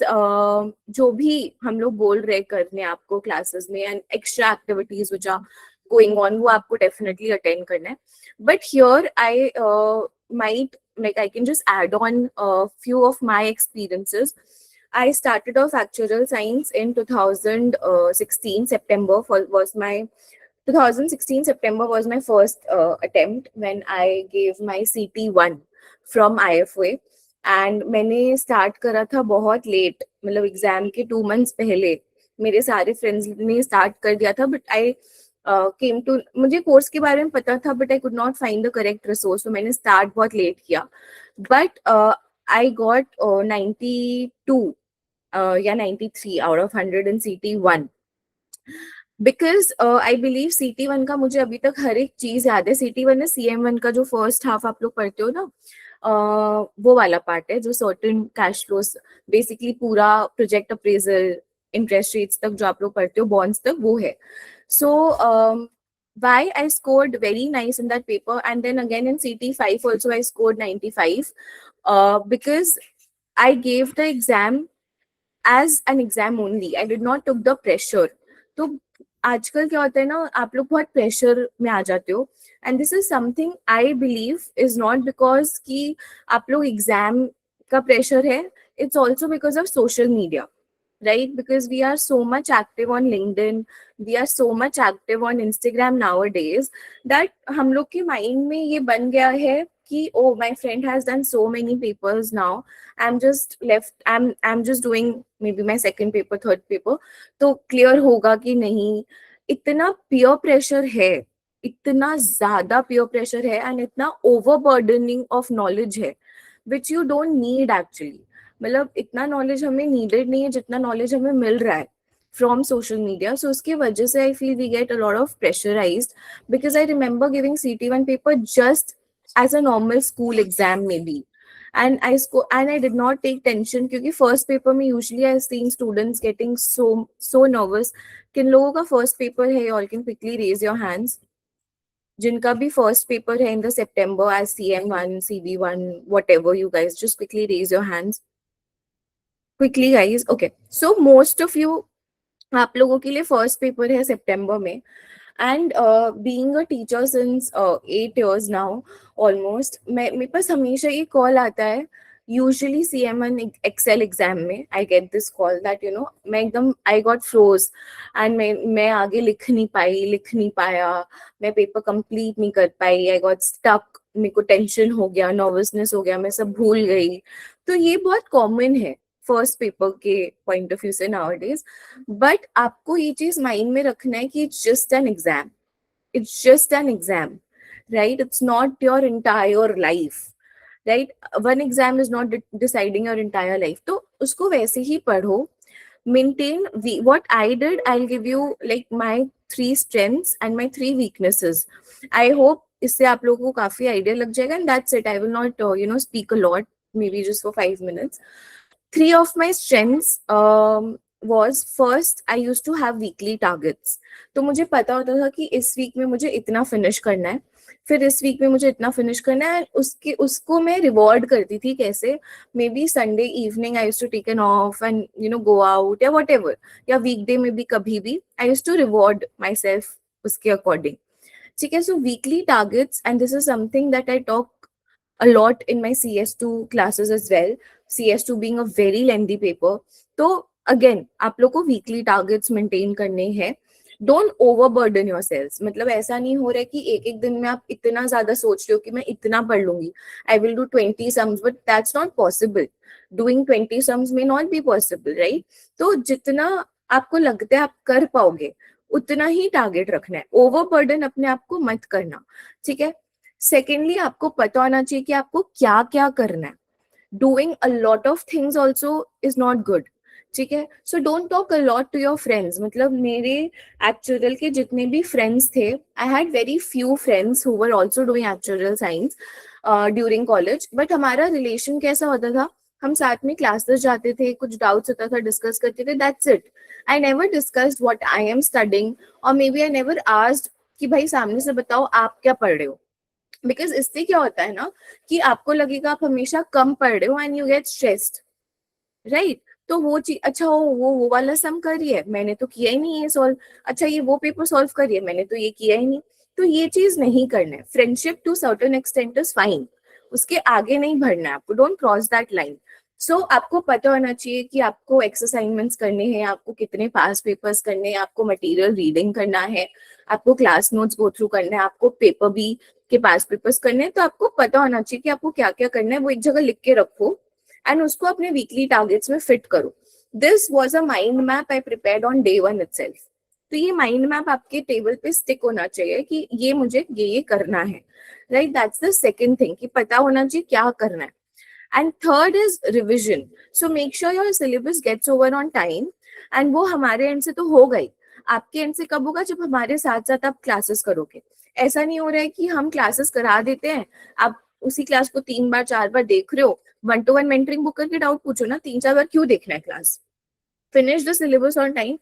जो भी हम लोग बोल रहे करने आपको क्लासेस में and extra activities which are going on, वो आपको डेफिनेटली अटेंड करना है. But here I might, like, I can just add on a few of my experiences. I started off actuarial science in 2016 September was my 2016 September was my first attempt when I gave my CT1 from IFA. and मैंने start करा था बहुत late, मतलब exam के 2 months पहले मेरे सारे friends ने स्टार्ट कर दिया था, बट आई केम टू, मुझे कोर्स के बारे में पता था but I could not find the correct resource, तो मैंने स्टार्ट बहुत लेट किया. बट आई गॉट 92 या 93 out of 100 in CT1. Because I believe CT1 का मुझे अभी तक हर एक चीज याद है. CT1 है CM1 का जो फर्स्ट हाफ आप लोग पढ़ते हो ना, वो वाला पार्ट है जो सर्टेन कैश फ्लोस, बेसिकली पूरा प्रोजेक्ट अप्रेजल, इंटरेस्ट रेट्स तक जो आप लोग पढ़ते हो, बॉन्ड्स तक, वो है. सो why I scored very nice in that paper, and then again in CT5 also I scored 95 because I gave the exam as an exam only. I did not took the pressure. तो आजकल क्या होता है ना, आप लोग बहुत pressure में आ जाते हो, and this is something I believe is not because कि आप लोग एग्जाम का प्रेशर है, it's also because of social media, right? Because we are so much active on LinkedIn, we are so much active on Instagram nowadays that हम लोग के mind में ये बन गया है कि oh, my friend has done so many papers now, I'm just left, I'm just doing maybe my second paper, third paper, तो clear होगा कि नहीं. इतना peer pressure है, इतना ज़्यादा peer pressure है, and इतना overburdening of knowledge है which you don't need actually. मतलब इतना नॉलेज हमें नीडेड नहीं है जितना नॉलेज हमें मिल रहा है फ्रॉम सोशल मीडिया. सो उसकी वजह से I feel we get a lot of pressurised, because I remember giving CT1 paper just as a normal school exam may be, and I did not take tension क्योंकि first paper में usually I seeing students getting so nervous. किन लोगों का first paper है, all can quickly raise your hands. जिनका भी first paper है in the September as CM1, CB1, whatever, you guys just quickly raise your hands. Quickly guys. Okay, so most of you, आप लोगों के लिए first paper है सितंबर में, and being a teacher since 8 years now almost, मेरे पास हमेशा ये call आता है. यूजुअली CM1 एक्सेल एग्जाम में I get this call that you know मैं एकदम आई गॉट फ्रोज, एंड मैं आगे लिख नहीं पाया, मैं पेपर कंप्लीट नहीं कर पाई, आई गॉट स्टक, मेरे को टेंशन हो गया, नर्वसनेस हो गया, मैं सब भूल गई. तो ये बहुत कॉमन है फर्स्ट पेपर के पॉइंट ऑफ व्यू से नाउअडेज. बट आपको ये चीज माइंड में रखना है कि it's just an exam, right? It's not your entire life, right? One exam is not deciding your entire life. तो उसको वैसे ही पढ़ो, maintain what I did. I'll give you like my 3 strengths and my 3 weaknesses. I hope इससे आप लोगों को काफी idea लग जाएगा, and that's it. I will not speak a lot, maybe just for 5 minutes. 3 of my strengths was, first I used to have weekly targets. तो मुझे पता होता था कि इस वीक में मुझे इतना फिनिश करना है, फिर इस वीक में मुझे इतना फिनिश करना है. उसको मैं रिवॉर्ड करती थी. कैसे? May be Sunday evening I used to take an off and go out या व्हाटएवर, या वीकडे में भी कभी भी I used to reward my self उसके अकॉर्डिंग. ठीक है? So weekly targets, and this is something that I talk a lot in my CS2 classes as well, CS2 being a very lengthy paper. तो again आप लोग को weekly targets maintain करने हैं. Don't overburden yourselves. मतलब ऐसा नहीं हो रहा है कि एक दिन में आप इतना ज्यादा सोच रहे हो कि मैं इतना पढ़ लूंगी, I will do 20 sums, but that's not possible. Doing 20 sums may not be possible, right? तो जितना आपको लगता है आप कर पाओगे उतना ही टारगेट रखना है. ओवरबर्डन अपने आप को मत करना. ठीक है? सेकेंडली, आपको पता होना चाहिए कि आपको क्या क्या करना है. Doing a lot of things also is not good. ठीक है? So don't talk a lot to your friends. मतलब मेरे एक्चुअल के जितने भी फ्रेंड्स थे, I had very few friends who were also doing actual science during college. But हमारा relation कैसा होता था, हम साथ में क्लासेस जाते थे, कुछ डाउट्स होता था डिस्कस करते थे, that's it. I never discussed what I am studying, और may be I never asked कि भाई सामने से बताओ आप क्या पढ़ रहे हो. बिकॉज इससे क्या होता है ना कि आपको लगेगा आप हमेशा कम पढ़ रहे हो and you get stressed, right? तो वो चीज, अच्छा वो वाला सम करिए, मैंने तो किया ही नहीं है सॉल्व. अच्छा ये वो पेपर सॉल्व करिए, मैंने तो ये किया ही नहीं. तो ये चीज नहीं करना है. Friendship to certain extent is fine, उसके आगे नहीं बढ़ना है आपको. Don't cross that line. So आपको पता होना चाहिए कि आपको असाइनमेंट्स करने हैं, आपको कितने पास पेपर्स करने हैं, आपको मटेरियल रीडिंग करना है, आपको क्लास नोट्स गो थ्रू करना है, आपको पेपर भी के पास पेपर्स करने हैं. तो आपको पता होना चाहिए कि आपको क्या क्या करना है. वो एक जगह लिख के रखो एंड उसको अपने वीकली टारगेट्स में फिट करो. This was a mind map I prepared on day one itself. तो ये माइंड मैप आपके टेबल पे स्टिक होना चाहिए कि ये मुझे ये करना है, राइट? दैट्स द सेकंड थिंग, कि पता होना चाहिए क्या करना है. And third is revision. So make sure your syllabus gets over on time. And वो हमारे एंड से तो हो गई, आपके एंड से कब होगा? जब हमारे साथ साथ आप क्लासेस करोगे. ऐसा नहीं हो रहा है कि हम क्लासेस करा देते हैं, आप उसी क्लास को 3 बार 4 बार देख रहे हो. 1-to-1 मेंटरिंग बुक करके डाउट पूछो ना, 3-4 बार क्यों देखना है class? Finish the syllabus on time.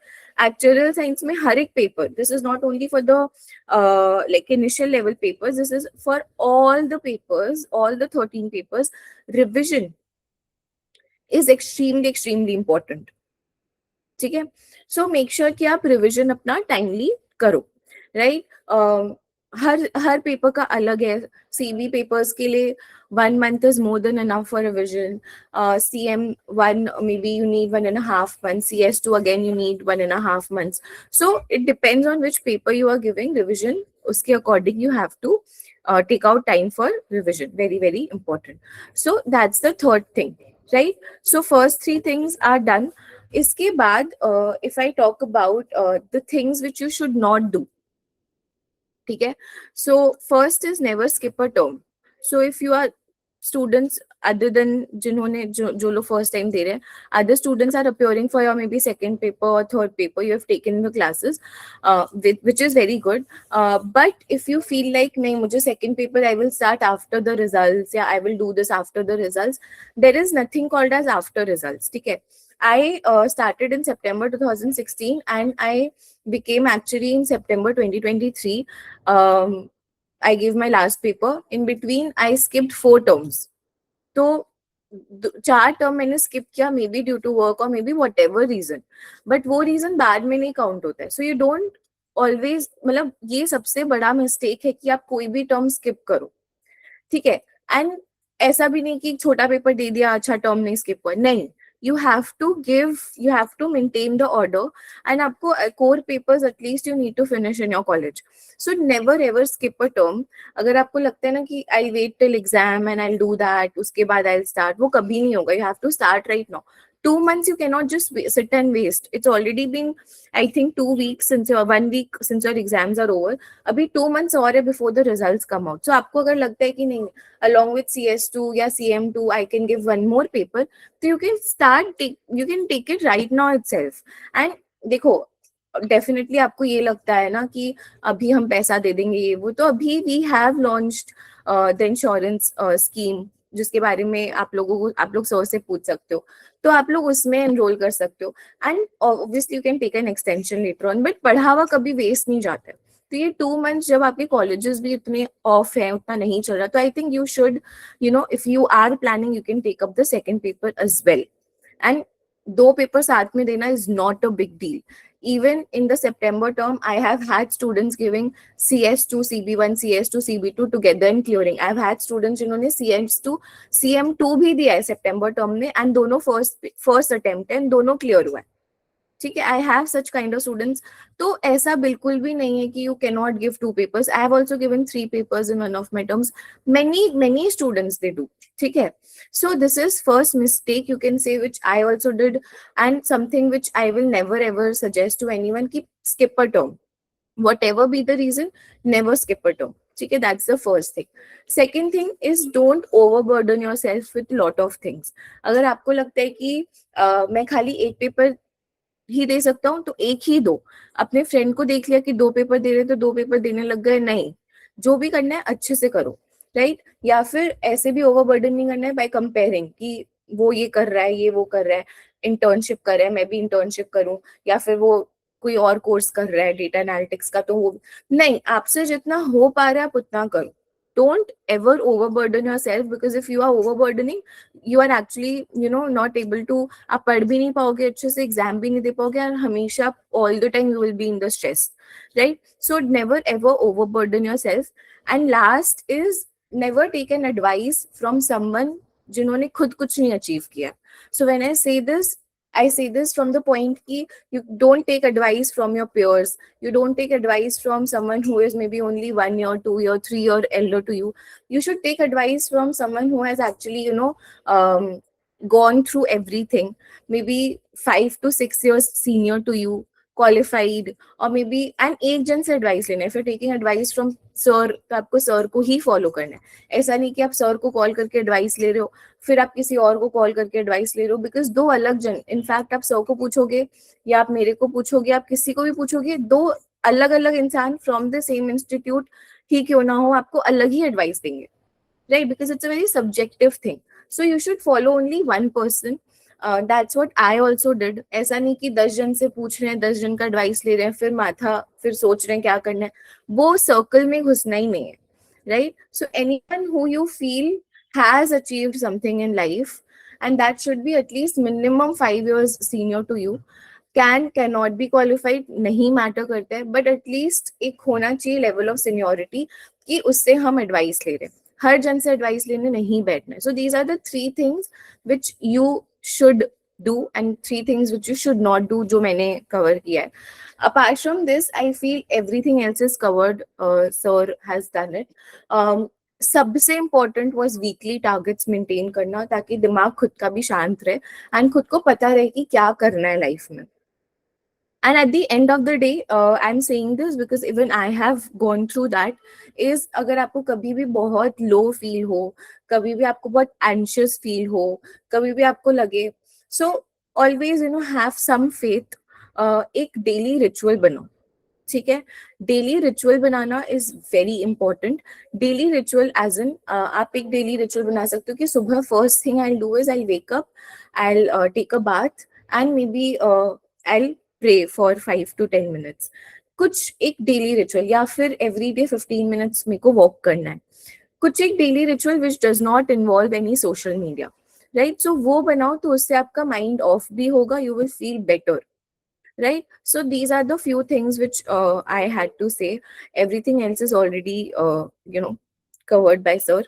Actuarial science में हर एक paper, this is not only for the like initial level papers, this is for all the papers, all the 13 papers. Revision is extremely important. ठीक है? So make sure कि आप revision अपना timely करो, right? हर paper का अलग है. CB papers के लिए 1 month is more than enough for revision. CM1 maybe you need 1.5 months. CS2 again you need 1.5 months. So it depends on which paper you are giving revision. उसके according you have to take out time for revision. Very important. So that's the third thing, right? So first 3 things are done. इसके बाद if I talk about the things which you should not do. ठीक है? So first is never skip a term. So if you are students other than जिन्होंने जो लोग first time दे रहे हैं, other students are appearing for your maybe second paper or third paper you have taken the classes, which is very good. But if you feel like नहीं मुझे second paper I will start after the results, या I will do this after the results, there is nothing called as after results. ठीक है? I started in September 2016 and I became actuary in September 2023. I gave my last paper. In between, I skipped 4 terms. तो 4 term मैंने skip किया, maybe due to work or maybe whatever reason, but वो reason बाद में नहीं count होता है. So you don't always, मतलब ये सबसे बड़ा मिस्टेक है कि आप कोई भी टर्म स्किप करो. ठीक है? एंड ऐसा भी नहीं कि छोटा पेपर दे दिया अच्छा टर्म नहीं स्किप हुआ, नहीं. You have to maintain the order, and आपको core papers at least you need to finish in your college. So never ever skip a term. अगर आपको लगता है ना कि I'll wait till exam and I'll do that, उसके बाद I'll start, वो कभी नहीं होगा. You have to start right now. 2 months you cannot just sit and waste. It's already been, I think, 1 week since your exams are over. अभी 2 months और है before the results come out. So आपको अगर लगता है कि नहीं, along with CS2 या CM2 I can give one more paper, so you can take it right now itself. And देखो, डेफिनेटली आपको ये लगता है ना कि अभी हम पैसा दे देंगे ये वो, तो अभी we have launched the insurance scheme, जिसके बारे में आप लोग सर से पूछ सकते हो, तो आप लोग उसमें एनरोल कर सकते हो. And obviously you can take an extension later on, but पढ़ा हुआ कभी वेस्ट नहीं जाता है. तो ये 2 months जब आपके कॉलेजेस भी इतने ऑफ है, उतना नहीं चल रहा, तो I think you should, if you are planning, you can take up the second paper as well. And 2 paper साथ में देना is not a big deal. Even in the September term, I have had students giving CS2, CB1, CS2, CB2 together and clearing. I have had students जिन्होंने CS2, CM2 भी दिया है September term में, and दोनों first attempt है, and दोनों clear हुआ है. ठीक है? I have such kind of students. तो ऐसा बिल्कुल भी नहीं है कि you cannot give 2 papers. I have also given 3 papers in one of my terms. Many students they do. ठीक है? So this is first mistake you can say, which I also did, and something which I will never ever suggest to anyone, कि skip a term. Whatever be the reason, never skip a term. ठीक है? That's the first thing. Second thing is don't overburden yourself with lot of things. अगर आपको लगता है कि मैं खाली एक पेपर ही दे सकता हूँ तो एक ही दो. अपने फ्रेंड को देख लिया कि 2 पेपर दे रहे तो 2 पेपर देने लग गए, नहीं. जो भी करना है अच्छे से करो, राइट? या फिर ऐसे भी ओवरबर्डन नहीं करना है बाय कंपेयरिंग कि वो ये कर रहा है, ये वो कर रहा है, इंटर्नशिप कर रहा है, मैं भी इंटर्नशिप करूं, या फिर वो कोई और कोर्स कर रहा है डेटा एनालिटिक्स का, तो वो नहीं. आपसे जितना हो पा रहा है आप उतना करो. Don't ever overburden yourself, because if you are overburdening, you are actually, not able to, आप पढ़ भी नहीं पाओगे अच्छे से, एग्जाम भी नहीं दे पाओगे, और हमेशा all the time you will be in the stress, right? So never ever overburden yourself. And last is never take an advice from someone जिन्होंने खुद कुछ नहीं achieve किया. So when I say this from the point कि you don't take advice from your peers. You don't take advice from someone who is maybe only 1 year, 2 year, 3 year elder to you. You should take advice from someone who has actually, gone through everything, maybe 5 to 6 years senior to you, qualified, और may be and एक जन से advice लेना है. If you taking advice from sir तो आपको sir को ही follow करना है. ऐसा नहीं कि आप सर को कॉल करके एडवाइस ले रहे हो फिर आप किसी और को कॉल करके एडवाइस ले रहे हो, बिकॉज दो अलग जन, इनफैक्ट आप सर को पूछोगे या आप मेरे को पूछोगे, आप किसी को भी पूछोगे, दो अलग अलग इंसान फ्रॉम द सेम इंस्टीट्यूट ही क्यों ना हो आपको अलग ही एडवाइस देंगे, right? Because it's a very subjective thing. So you should follow only one person. That's what I also did. ऐसा नहीं कि 10 जन से पूछ रहे हैं, 10 जन का एडवाइस ले रहे हैं, फिर सोच रहे हैं क्या करना है. वो सर्कल में घुसना ही नहीं है, right? So anyone who you feel has achieved something in life, and that should be at least minimum 5 years senior to you, cannot be qualified, नहीं मैटर करता है, बट एटलीस्ट एक होना चाहिए लेवल ऑफ सीनियोरिटी कि उससे हम advice ले रहे हैं. हर जन से एडवाइस लेने नहीं बैठना है. So these are the 3 things which you should do and 3 things which you should not do, जो मैंने cover किया है. Apart from this, I feel everything else is covered. Sir has done it. सबसे important was weekly targets maintain करना, ताकि दिमाग खुद का भी शांत रहे एंड खुद को पता रहे कि क्या करना है लाइफ में. And at the end of the day, I'm saying this because even I have gone through that. is अगर आपको कभी भी बहुत लो फील हो, कभी भी आपको बहुत anxious फील हो, कभी भी आपको लगे, so always have some faith. एक डेली रिचुअल बनो, ठीक है? डेली रिचुअल बनाना is very important. Daily ritual as in आप एक डेली रिचुअल बना सकते हो कि सुबह first thing I do is I wake up, I take a bath and may B I pray for 5 to 10 minutes. कुछ एक डेली रिचुअल, या फिर एवरी डे 15 minutes मेरे को वॉक करना है. कुछ एक daily ritual which does not involve any social media, right? So वो बनाओ तो उससे आपका माइंड ऑफ भी होगा, you will feel better, right? So these are the few things which I had to say. Everything else is already covered by sir.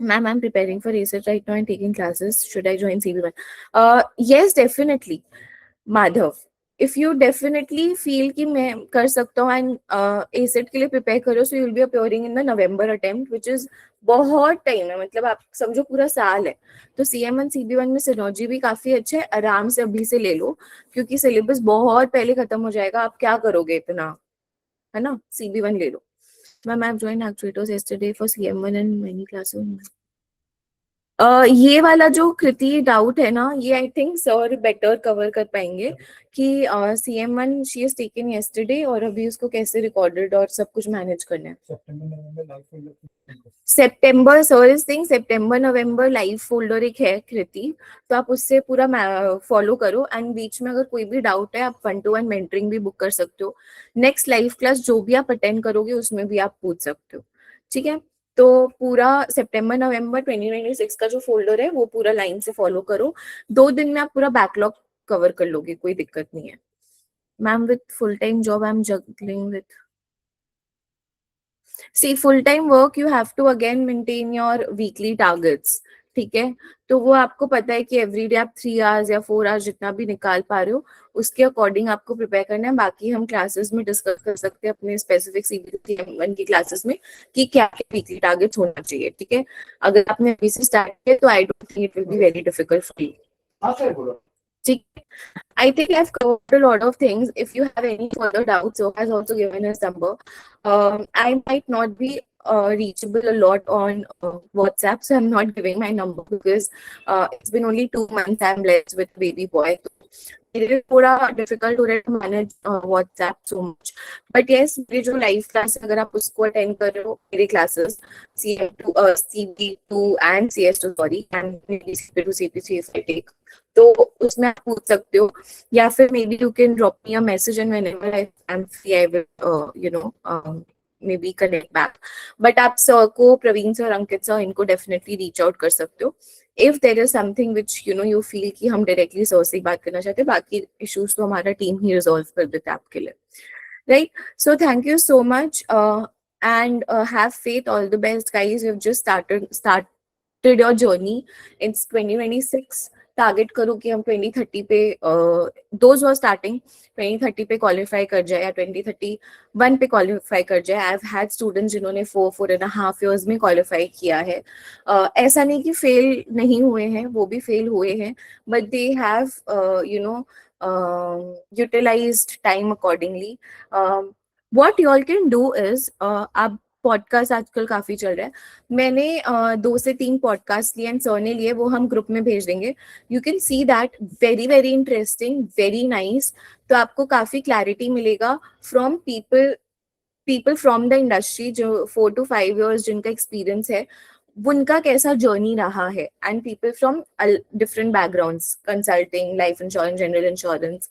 Ma'am, I'm preparing for research right now and taking classes. Should I join CB1? Yes, definitely. Madhav, if you definitely feel कि मैं कर सकता हूँ and ACET के लिए prepare करो, so you'll be appearing in the November attempt, which is बहुत time है, मतलब आप समझो पूरा साल है. तो CM1 CB1 में सिनर्जी भी काफी अच्छा है, आराम से अभी से ले लो, क्योंकि सिलेबस बहुत पहले खत्म हो जाएगा. आप क्या करोगे इतना, है ना? CB1 ले लो. Ma'am, I have joined actuators yesterday for CM1 and many classes. ये वाला जो कृति डाउट है ना, ये I think sir better cover कर पाएंगे कि CM1 she has taken yesterday और अभी उसको कैसे रिकॉर्डेड और सब कुछ मैनेज करना है. September sir is thing September November live folder एक है कृति, तो आप उससे पूरा फॉलो करो. एंड बीच में अगर कोई भी डाउट है आप 1-to-1 मेंटरिंग भी बुक कर सकते हो. नेक्स्ट लाइव क्लास जो भी आप अटेंड करोगे उसमें भी आप पूछ सकते हो, ठीक है? तो पूरा सितंबर नवंबर 2026 का जो फोल्डर है वो पूरा लाइन से फॉलो करो. 2 दिन में आप पूरा बैकलॉग कवर कर लोगे, कोई दिक्कत नहीं है. Ma'am, with full time job I am juggling with, see full time work you have to again maintain your weekly targets, ठीक है? तो वो आपको पता है कि एवरीडे आप 3 hours या 4 hours जितना भी निकाल पा रहे हो उसके अकॉर्डिंग आपको प्रिपेयर करना है. बाकी हम क्लासेस में डिस्कस कर सकते हैं अपने स्पेसिफिक CM1 की क्लासेस में कि क्या वीकली टारगेट्स होना चाहिए, ठीक है? अगर आपने अभी से स्टार्ट किया तो I don't think it will be very difficult for you, ठीक है? I think I've covered a lot of things. If you have any further doubts, so has also given his number. I might not be reachable a lot on WhatsApp, so I'm not giving my number because it's been only 2 months I'm blessed with baby boy. It is पूरा difficult to manage WhatsApp so much. But yes, मेरी जो live class अगर आप उसको attend कर रहे हो, मेरी classes CM2, CB2 and CS2 sorry, and maybe CP2 CP3 if I take, तो उसमें आप पूछ सकते हो, या फिर maybe you can drop me a message and whenever I'm free I will maybe connect back. But आप सर को, प्रवीण सर, अंकित सर, इनको definitely reach out कर सकते हो if there is something which you feel कि हम directly सर से बात करना चाहते हैं. बाकी issues तो हमारा team ही resolve कर देता है आपके लिए, right? So thank you so much and have faith. All the best guys. You've just started your journey. It's 2026. Target करूँ कि हम 2030 पे दोज वर स्टार्टिंग 2030 पे क्वालिफाई कर जाए या 2031 पे क्वालिफाई कर जाए. आई हैव हैड स्टूडेंट्स जिन्होंने 4.5 years में क्वालिफाई किया है. ऐसा नहीं कि फेल नहीं हुए हैं, वो भी फेल हुए हैं, but they have you know utilized time accordingly. What you all can do is आप पॉडकास्ट आजकल काफी चल रहा है. मैंने 2 से 3 पॉडकास्ट लिए एंड सर ने लिए, वो हम ग्रुप में भेज देंगे. You can see that very very interesting, very nice. तो आपको काफी क्लैरिटी मिलेगा from people from the industry जो 4 to 5 years जिनका एक्सपीरियंस है, उनका कैसा जर्नी रहा है. And people from different backgrounds, consulting, life insurance, general insurance,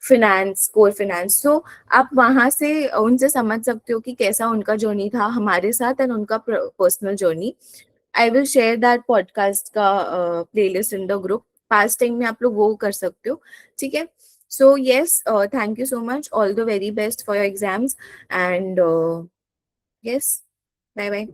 finance, core finance. So आप वहां से उनसे समझ सकते हो कि कैसा उनका जर्नी था हमारे साथ एंड उनका personal journey. I will share that podcast का playlist in the group. Past time में आप लोग वो कर सकते हो, ठीक है. So yes, thank you so much. All the very best for your exams and yes, bye bye.